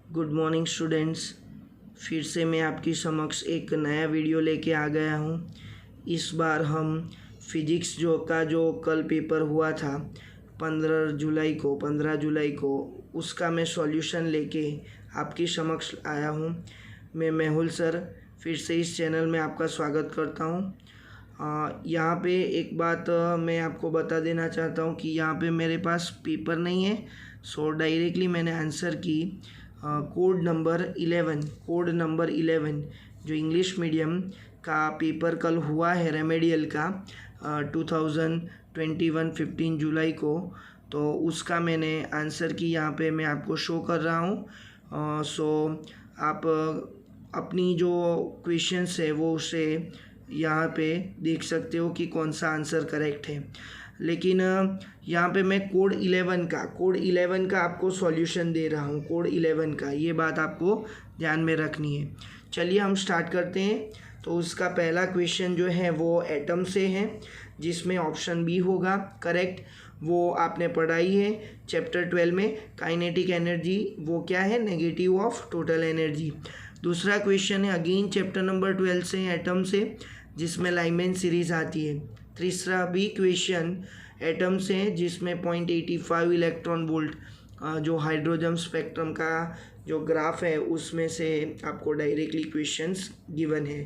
Good morning students. फिर से मैं आपकी समक्ष एक नया वीडियो लेके आ गया हूँ। इस बार हम फिजिक्स जो कल पेपर हुआ था 15 जुलाई को उसका मैं सॉल्यूशन लेके आपकी समक्ष आया हूँ। मैं मेहुल सर फिर से इस चैनल में आपका स्वागत करता हूँ। यहाँ पे एक बात मैं आपको बता देना चाहता हूँ कि यहाँ पे मेरे पास पेपर नहीं है, सो डायरेक्टली मैंने आंसर की कोड नंबर 11 जो इंग्लिश मीडियम का पेपर कल हुआ है रेमेडियल का 2021 15 जुलाई को, तो उसका मैंने आंसर की यहाँ पे मैं आपको शो कर रहा हूँ। सो आप अपनी जो क्वेश्चंस है वो उसे यहाँ पे देख सकते हो कि कौन सा आंसर करेक्ट है। लेकिन यहाँ पे मैं कोड 11 का आपको सॉल्यूशन दे रहा हूँ। कोड 11 का ये बात आपको ध्यान में रखनी है। चलिए हम स्टार्ट करते हैं। तो उसका पहला क्वेश्चन जो है वो एटम से है, जिसमें ऑप्शन बी होगा करेक्ट। वो आपने पढ़ाई है चैप्टर 12 में, काइनेटिक एनर्जी वो क्या है, नेगेटिव ऑफ टोटल एनर्जी। दूसरा क्वेश्चन है अगेन चैप्टर नंबर 12 से, एटम से, जिसमें लाइमैन सीरीज आती है। तीसरा भी क्वेश्चन एटम से, जिसमें 0.85 इलेक्ट्रॉन वोल्ट जो हाइड्रोजन स्पेक्ट्रम का जो ग्राफ है उसमें से आपको डायरेक्टली क्वेश्चंस गिवन है।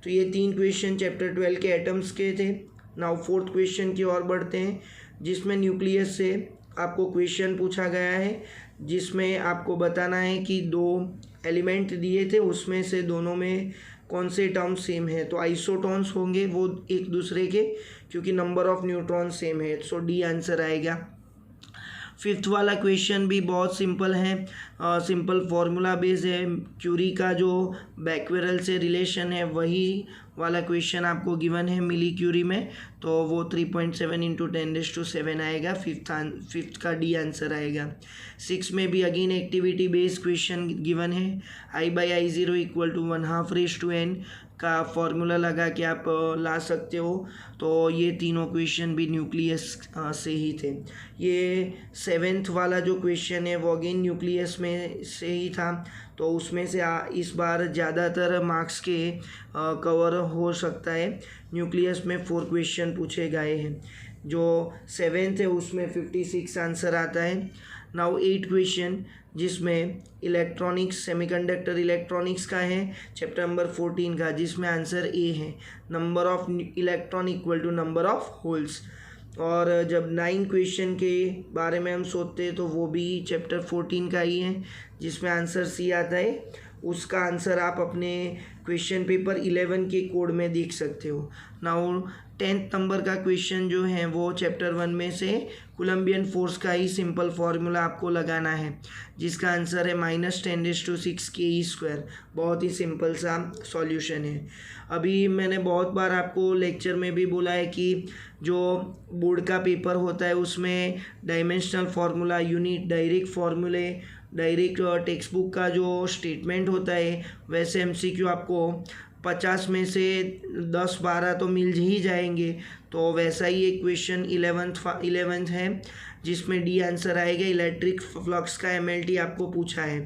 तो ये 3 क्वेश्चन चैप्टर 12 के एटम्स के थे। नाउ फोर्थ क्वेश्चन की ओर बढ़ते हैं, जिसमें न्यूक्लियस से आपको क्वेश्चन पूछा गया है, जिसमें आपको बताना है कि 2 एलिमेंट दिए थे, उसमें से दोनों में कौन से टर्म सेम है। तो आइसोटॉन्स होंगे वो एक दूसरे के, क्योंकि नंबर ऑफ न्यूट्रॉन सेम है, सो डी आंसर आएगा। फिफ्थ वाला क्वेश्चन भी बहुत सिंपल है, सिंपल फार्मूला बेस्ड है। क्यूरी का जो बैक्वेरल से रिलेशन है वही वाला क्वेश्चन आपको गिवन है मिली क्यूरी में, तो वो 3.7 इंटू 10⁻⁷ आएगा। फिफ्थ का डी आंसर आएगा। 6 में भी again activity based question given है। I/I0 = 1/2 का फॉर्मूला लगा के आप ला सकते हो। तो ये तीनों क्वेश्चन भी न्यूक्लियस से ही थे। ये 7th वाला जो क्वेश्चन है वो अगेन न्यूक्लियस में से ही था, तो उसमें से इस बार ज़्यादातर मार्क्स के कवर हो सकता है। न्यूक्लियस में 4 क्वेश्चन पूछे गए हैं। जो 7th है उसमें 56 आंसर आता है। नाउ 8 क्वेश्चन, जिसमें इलेक्ट्रॉनिक्स सेमीकंडक्टर इलेक्ट्रॉनिक्स का है चैप्टर नंबर 14 का, जिसमें आंसर ए है, number of electron equal to number of holes. और जब 9 क्वेश्चन के बारे में हम सोचते हैं तो वो भी चैप्टर 14 का ही है, जिसमें आंसर सी आता है। उसका आंसर आप अपने क्वेश्चन पेपर 11 के कोड में देख सकते हो। नाउ 10th नंबर का क्वेश्चन जो है वो चैप्टर 1 में से कोलम्बियन फोर्स का ही सिंपल फार्मूला आपको लगाना है, जिसका आंसर है -10⁶ KE²। बहुत ही सिंपल सा सॉल्यूशन है। अभी मैंने बहुत बार आपको लेक्चर में भी बोला है कि जो बोर्ड का पेपर होता है उसमें डायमेंशनल फार्मूला, यूनिट, डायरेक्ट फार्मूले, डायरेक्ट टेक्स्ट बुक का जो स्टेटमेंट होता है, वैसे MCQ आपको 50 में से 10-12 तो मिल ही जाएंगे। तो वैसा ही एक क्वेश्चन 11th है, जिसमें डी आंसर आएगा। इलेक्ट्रिक फ्लक्स का MLT आपको पूछा है।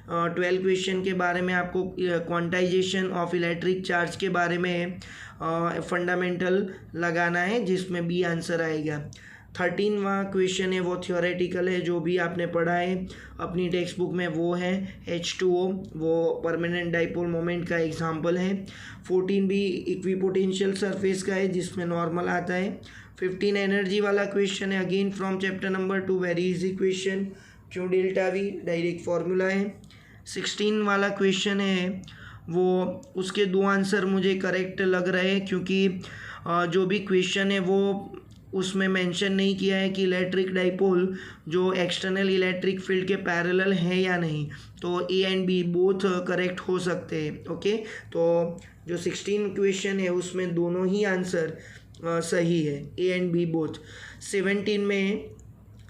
12 क्वेश्चन के बारे में आपको क्वांटाइजेशन ऑफ इलेक्ट्रिक चार्ज के बारे में फंडामेंटल लगाना है, जिसमें बी आंसर आएगा। 13वां क्वेश्चन है वो थियोरेटिकल है, जो भी आपने पढ़ा है अपनी टेक्स्ट बुक में वो है H2O, वो परमानेंट डाइपोल मोमेंट का एग्जांपल है। 14 भी इक्विपोटेंशियल सरफेस का है, जिसमें नॉर्मल आता है। 15 एनर्जी वाला क्वेश्चन है again from chapter number 2, very easy question, Q delta we direct formula है। 16 वाला क्वेश्चन है वो उसके 2 आंसर मुझे करेक्ट लग रहे हैं, क्योंकि जो भी क्वेश्चन है वो उसमें मेंशन नहीं किया है कि इलेक्ट्रिक डाइपोल जो एक्सटर्नल इलेक्ट्रिक फील्ड के पैरेलल है या नहीं। तो A and B both correct हो सकते हैं। ओके, तो जो 16 क्वेश्चन है उसमें दोनों ही आंसर सही है, ए एंड बी बोथ। 17 में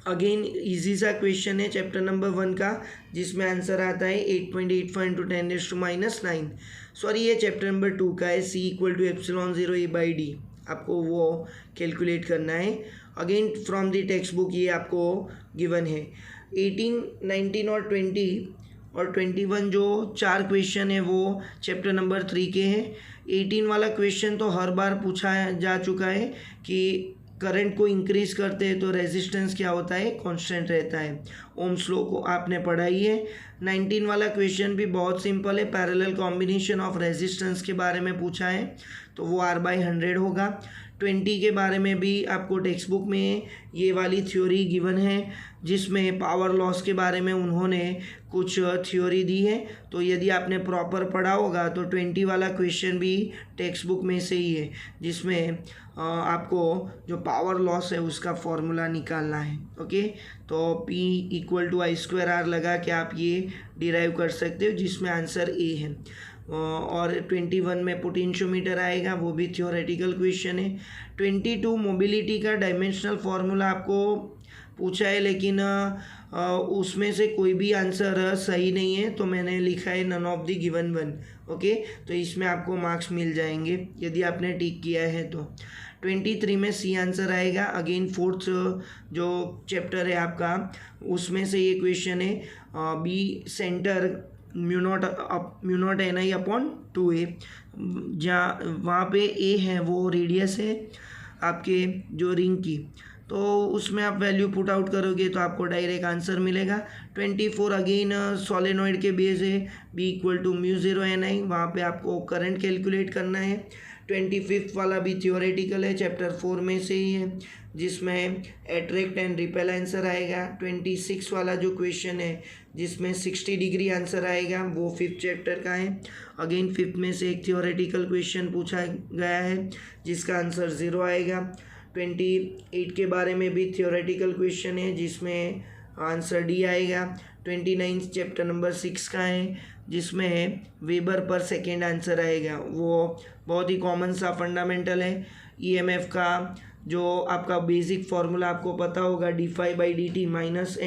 अगेन इजी सा क्वेश्चन है चैप्टर नंबर 1 का, जिसमें आंसर आता है 8.85 इंटू 10⁻⁹। सॉरी, ये चैप्टर नंबर 2 का है। C = ε0 A/d आपको वो कैलकुलेट करना है। Again from the text book ये आपको गिवन है। 18, 19 और 20 और 21 जो 4 क्वेश्चन है वो चैप्टर नंबर 3 के हैं। 18 वाला क्वेश्चन तो हर बार पूछा जा चुका है कि करंट को इंक्रीज करते हैं तो रेजिस्टेंस क्या होता है, कांस्टेंट रहता है। ओम्स लॉ को आपने पढ़ा ही है। 19 वाला क्वेश्चन भी बहुत सिंपल है, पैरेलल कॉम्बिनेशन ऑफ रेजिस्टेंस के बारे में पूछा है तो वो R/100 होगा। 20 के बारे में भी आपको टेक्स्ट बुक में ये वाली थ्योरी गिवन है जिसमें पावर लॉस के बारे में उन्होंने कुछ थ्योरी दी है। तो यदि आपने प्रॉपर पढ़ा होगा तो 20 वाला क्वेश्चन भी टेक्स्ट बुक में से ही है जिसमें आपको जो पावर लॉस है उसका फॉर्मूला निकालना है। ओके, तो P = I² R लगा के आप ये डिराइव कर सकते हो जिसमें आंसर A है। और 21 में पोटेंशियोमीटर आएगा, वो भी थ्योरेटिकल क्वेश्चन है। 22 मोबिलिटी का डायमेंशनल फार्मूला आपको पूछा है लेकिन उसमें से कोई भी आंसर सही नहीं है तो मैंने लिखा है none of the given one. Okay, तो इसमें आपको मार्क्स मिल जाएंगे यदि आपने टिक किया है तो। 23 में C आंसर आएगा। अगेन 4th जो चैप्टर है आपका उसमें से ये क्वेश्चन है। B सेंटर μ0 Ni/2a, जहाँ वहाँ पे A है वो रेडियस है आपके जो रिंग की, तो उसमें आप वैल्यू पुट आउट करोगे तो आपको डायरेक्ट आंसर मिलेगा। 24 अगेन सोलेनॉइड के बेस है, B = μ0 Ni, वहाँ पे आपको करंट कैलकुलेट करना है। 25 वाला भी थियोरेटिकल है, चैप्टर 4 में से ही है जिसमें अट्रैक्ट एंड रिपेल आंसर आएगा। 26 वाला जो क्वेश्चन है जिसमें 60 डिग्री आंसर आएगा वो 5th चैप्टर का है। अगेन 5th में से एक थियोरेटिकल क्वेश्चन पूछा गया है जिसका आंसर 0 आएगा। 28 के बारे में भी थियोरेटिकल क्वेश्चन है जिसमें आंसर D आएगा। 29 चैप्टर नंबर 6 का है जिसमें वेबर पर सेकेंड आंसर आएगा, वो बहुत ही कॉमन सा फंडामेंटल है। EMF का जो आपका बेसिक फार्मूला आपको पता होगा dφ/dt -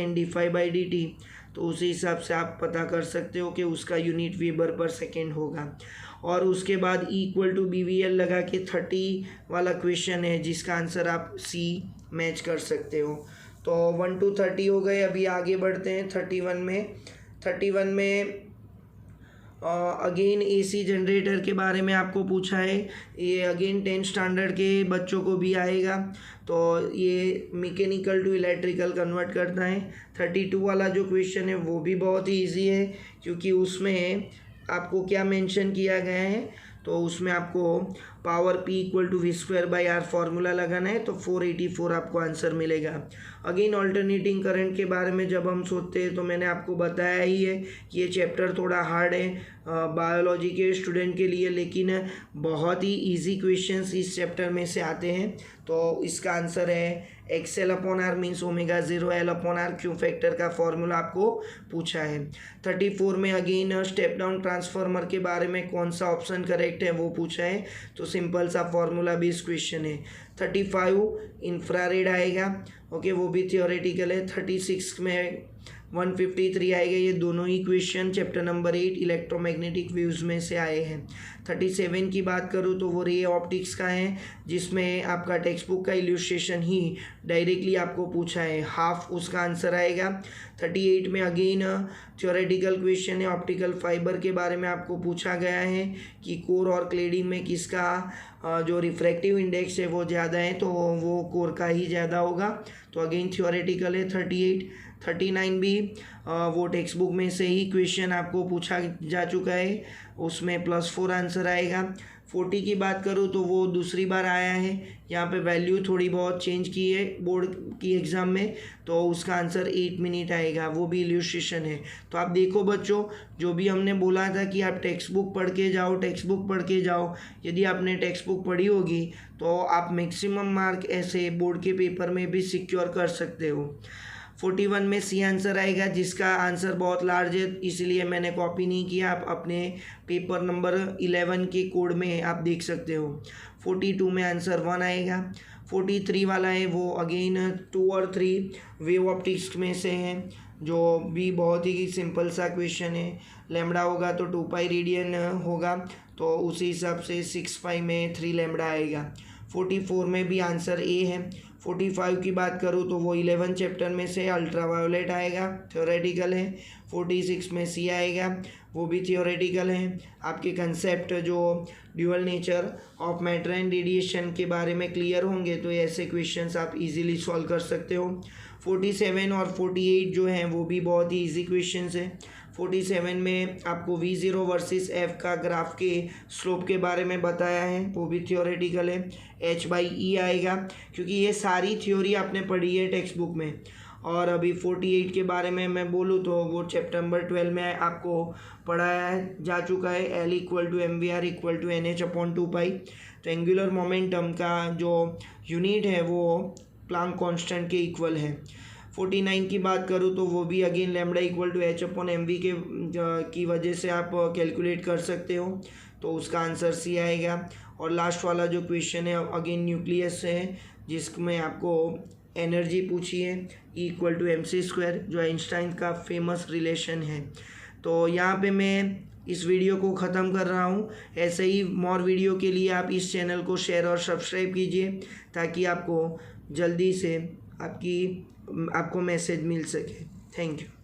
(n)dφ/dt, तो उसी हिसाब से आप पता कर सकते हो कि उसका यूनिट वेबर पर सेकेंड होगा। और उसके बाद E = BVL लगा के 30 वाला क्वेश्चन है जिसका आंसर आप C मैच कर सकते हो। तो 1 to 30 हो गए। अभी आगे बढ़ते हैं 31 में अगेन AC जनरेटर के बारे में आपको पूछा है। ये अगेन 10th स्टैंडर्ड के बच्चों को भी आएगा, तो ये मैकेनिकल टू इलेक्ट्रिकल कन्वर्ट करता है। 32 वाला जो क्वेश्चन है वो भी बहुत ही ईजी है क्योंकि उसमें आपको क्या मेंशन किया गया है, तो उसमें आपको पावर P = V²/R फार्मूला लगाना है तो 484 आपको आंसर मिलेगा। अगेन ऑल्टरनेटिंग करंट के बारे में जब हम सोचते हैं तो मैंने आपको बताया ही है कि ये चैप्टर थोड़ा हार्ड है बायोलॉजी के स्टूडेंट के लिए, लेकिन बहुत ही इजी क्वेश्चंस इस चैप्टर में से आते हैं। तो इसका आंसर है XL/R means ω0L/R, Q factor का फॉर्मूला आपको पूछा है। 34 में अगेन स्टेप डाउन ट्रांसफार्मर के बारे में कौन सा ऑप्शन करेक्ट है वो पूछा है, तो सिंपल सा फॉर्मूला बेस्ड क्वेश्चन है। 35 इंफ्रारेड आएगा, ओके, वो भी थियोरेटिकल है। 36 में 153 आएगा। ये दोनों ही question chapter number 8 electromagnetic waves में से आए हैं। 37 की बात करूँ तो वो रे ऑप्टिक्स का है जिसमें आपका टेक्स्ट बुक का इल्यूस्ट्रेशन ही डायरेक्टली आपको पूछा है, हाफ उसका आंसर आएगा। 38 में अगेन थ्योरेटिकल क्वेश्चन है, ऑप्टिकल फाइबर के बारे में आपको पूछा गया है कि कोर और क्लेडिंग में किसका जो रिफ्रैक्टिव इंडेक्स है वो ज़्यादा है, तो वो कोर का ही ज़्यादा होगा, तो अगेन थ्योरेटिकल है। 39 भी वो टेक्स्ट बुक में से ही क्वेश्चन आपको पूछा जा चुका है, उसमें +4 आंसर आएगा। 40 की बात करूँ तो वो दूसरी बार आया है, यहाँ पे वैल्यू थोड़ी बहुत चेंज की है बोर्ड की एग्ज़ाम में, तो उसका आंसर 8 मिनट आएगा, वो भी इल्यूस्ट्रेशन है। तो आप देखो बच्चों, जो भी हमने बोला था कि आप टेक्स्ट बुक पढ़ के जाओ, यदि आपने टेक्स्ट बुक पढ़ी होगी तो आप मैक्सिमम मार्क ऐसे बोर्ड के पेपर में भी सिक्योर कर सकते हो। 41 में C आंसर आएगा जिसका आंसर बहुत लार्ज है इसलिए मैंने कॉपी नहीं किया, आप अपने पेपर नंबर 11 के कोड में आप देख सकते हो। 42 में आंसर 1 आएगा। 43 वाला है वो अगेन 2 और 3 वेव ऑप्टिक्स में से है, जो भी बहुत ही सिंपल सा क्वेश्चन है। लैम्बडा होगा तो 2π रेडियन होगा, तो उसी हिसाब से 6π में 3 लैम्बडा आएगा। 44 में भी आंसर A है। 45 की बात करूँ तो वो 11 चैप्टर में से अल्ट्रावायोलेट आएगा, थ्योरेटिकल है। 46 में सी आएगा, वो भी थियोरेटिकल है। आपके कंसेप्ट जो dual nature of matter and radiation के बारे में क्लियर होंगे तो ऐसे क्वेश्चंस आप इजीली सॉल्व कर सकते हो। 47 और 48 जो हैं वो भी बहुत ही इजी क्वेश्चंस है। 47 में आपको V0 वर्सेस F का ग्राफ के स्लोप के बारे में बताया है, वो भी थियोरेटिकल है। H/E आएगा, क्योंकि ये सारी थ्योरी आपने पढ़ी है टेक्स्ट बुक में। और अभी 48 के बारे में मैं बोलूँ तो वो चैप्टर नंबर 12 में आपको पढ़ाया जा चुका है। L = mvr = nh/2π। तो एंगुलर मोमेंटम का जो यूनिट है वो प्लांक कांस्टेंट के इक्वल है। 49 की बात करूँ तो वो भी अगेन लैम्डा = h/mv की वजह से आप कैलकुलेट कर सकते हो, तो उसका आंसर सी आएगा। और लास्ट वाला जो क्वेश्चन है अगेन न्यूक्लियस है, जिसमें आपको एनर्जी पूछी है E = mc², जो आइंस्टाइन का फेमस रिलेशन है। तो यहाँ पे मैं इस वीडियो को ख़त्म कर रहा हूँ। ऐसे ही मोर वीडियो के लिए आप इस चैनल को शेयर और सब्सक्राइब कीजिए, ताकि आपको जल्दी से आपको मैसेज मिल सके। Thank you.